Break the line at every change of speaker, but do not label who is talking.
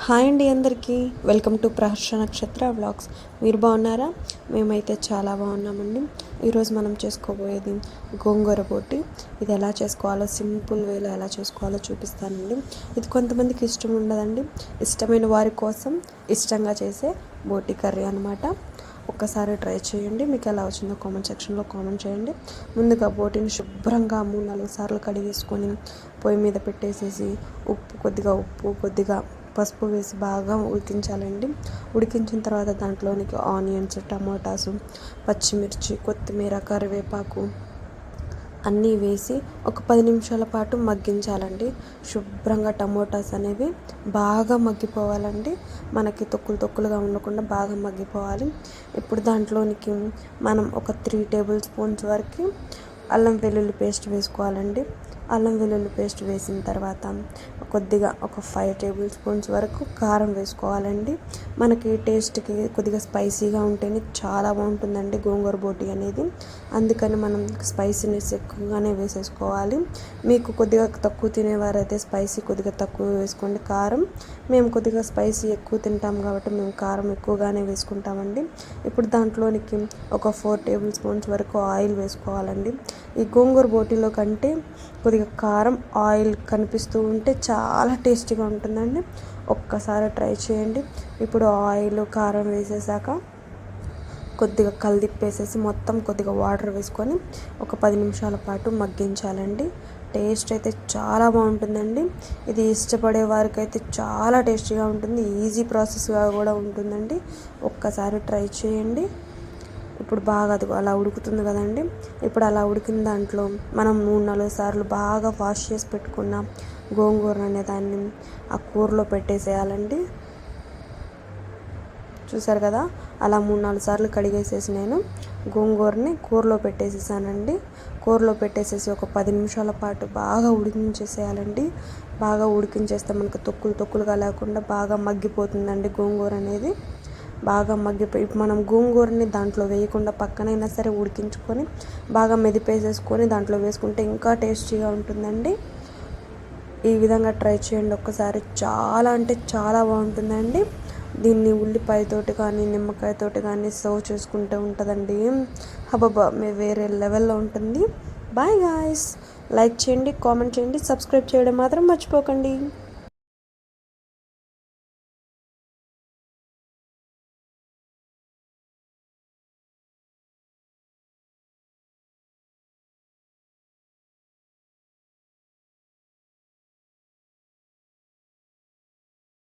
Hi అండి అందరికీ welcome to Praharsha నక్షత్ర వ్లాగ్స్. మీరు బాగున్నారా? మేమైతే చాలా బాగున్నామండి. ఈరోజు మనం చేసుకోబోయేది గోంగూర బోటి. ఇది ఎలా చేసుకోవాలో సింపుల్ వేలో ఎలా చేసుకోవాలో చూపిస్తానండి. ఇది కొంతమందికి ఇష్టం ఉండదండి. ఇష్టమైన వారి కోసం ఇష్టంగా చేసే బోటి కర్రీ అనమాట. ఒక్కసారి ట్రై చేయండి. మీకు ఎలా వచ్చిందో కామెంట్ సెక్షన్లో కామెంట్ చేయండి. ముందుగా బోటిని శుభ్రంగా 3-4 సార్లు కడిగేసుకొని పొయ్యి మీద పెట్టేసేసి ఉప్పు కొద్దిగా పసుపు వేసి బాగా ఉడికించాలండి. ఉడికించిన తర్వాత దాంట్లోనికి ఆనియన్స్, టమాటాసు, పచ్చిమిర్చి, కొత్తిమీర, కరివేపాకు అన్నీ వేసి ఒక 10 నిమిషాల పాటు మగ్గించాలండి. శుభ్రంగా టమోటాస్ అనేవి బాగా మగ్గిపోవాలండి. మనకి తొక్కులుగా ఉండకుండా బాగా మగ్గిపోవాలి. ఇప్పుడు దాంట్లోనికి మనం ఒక 3 టేబుల్ స్పూన్స్ వరకు అల్లం వెల్లుల్లి పేస్ట్ వేసుకోవాలండి. అల్లం వెల్లుల్లి పేస్ట్ వేసిన తర్వాత కొద్దిగా ఒక 5 టేబుల్ స్పూన్స్ వరకు కారం వేసుకోవాలండి. మనకి టేస్ట్కి కొద్దిగా స్పైసీగా ఉంటేనే చాలా బాగుంటుందండి గోంగూర బోటి అనేది. అందుకని మనం స్పైసీనెస్ ఎక్కువగానే వేసేసుకోవాలి. మీకు కొద్దిగా తక్కువ తినేవారైతే స్పైసీ కొద్దిగా తక్కువ వేసుకోండి కారం. మేము కొద్దిగా స్పైసీ ఎక్కువ తింటాం కాబట్టి మేము కారం ఎక్కువగానే వేసుకుంటామండి. ఇప్పుడు దాంట్లోనికి ఒక 4 టేబుల్ స్పూన్స్ వరకు ఆయిల్ వేసుకోవాలండి. ఈ గోంగూర బోటిలో కంటే కొద్దిగా కారం ఆయిల్ కనిపిస్తూ ఉంటే చాలా టేస్టీగా ఉంటుందండి. ఒక్కసారి ట్రై చేయండి. ఇప్పుడు ఆయిల్ కారం వేసేసాక కొద్దిగా కలిదిప్పేసేసి మొత్తం కొద్దిగా వాటర్ వేసుకొని ఒక 10 నిమిషాల పాటు మగ్గించాలండి. టేస్ట్ అయితే చాలా బాగుంటుందండి. ఇది ఇష్టపడే వారికి అయితే చాలా టేస్టీగా ఉంటుంది. ఈజీ ప్రాసెస్గా కూడా ఉంటుందండి. ఒక్కసారి ట్రై చేయండి. ఇప్పుడు బాగా అది అలా ఉడుకుతుంది కదండి. ఇప్పుడు అలా ఉడికిన దాంట్లో మనం 3-4 సార్లు బాగా వాష్ చేసి పెట్టుకున్న గోంగూర అనే దాన్ని ఆ కూరలో పెట్టేసేయాలండి. చూసారు కదా, అలా 3-4 సార్లు కడిగేసేసి నేను గోంగూరని కూరలో పెట్టేసేసానండి. కూరలో పెట్టేసేసి ఒక 10 నిమిషాల పాటు బాగా ఉడికించేసేయాలండి. బాగా ఉడికించేస్తే మనకు తొక్కులుగా లేకుండా బాగా మగ్గిపోతుందండి గోంగూర అనేది. బాగా మగ్గిపోయి మనం గోంగూరని దాంట్లో వేయకుండా పక్కనైనా సరే ఉడికించుకొని బాగా మెదిపేసేసుకొని దాంట్లో వేసుకుంటే ఇంకా టేస్టీగా ఉంటుందండి. ఈ విధంగా ట్రై చేయండి ఒక్కసారి. చాలా అంటే చాలా బాగుంటుందండి. దీన్ని ఉల్లిపాయతోటి కానీ నిమ్మకాయతోటి కానీ సర్వ్ చేసుకుంటే ఉంటుందండి. హబ్బబ్బా వేరే లెవెల్లో ఉంటుంది. Bye guys. లైక్ చేయండి, కామెంట్ చేయండి, సబ్స్క్రైబ్ చేయడం మాత్రం మర్చిపోకండి.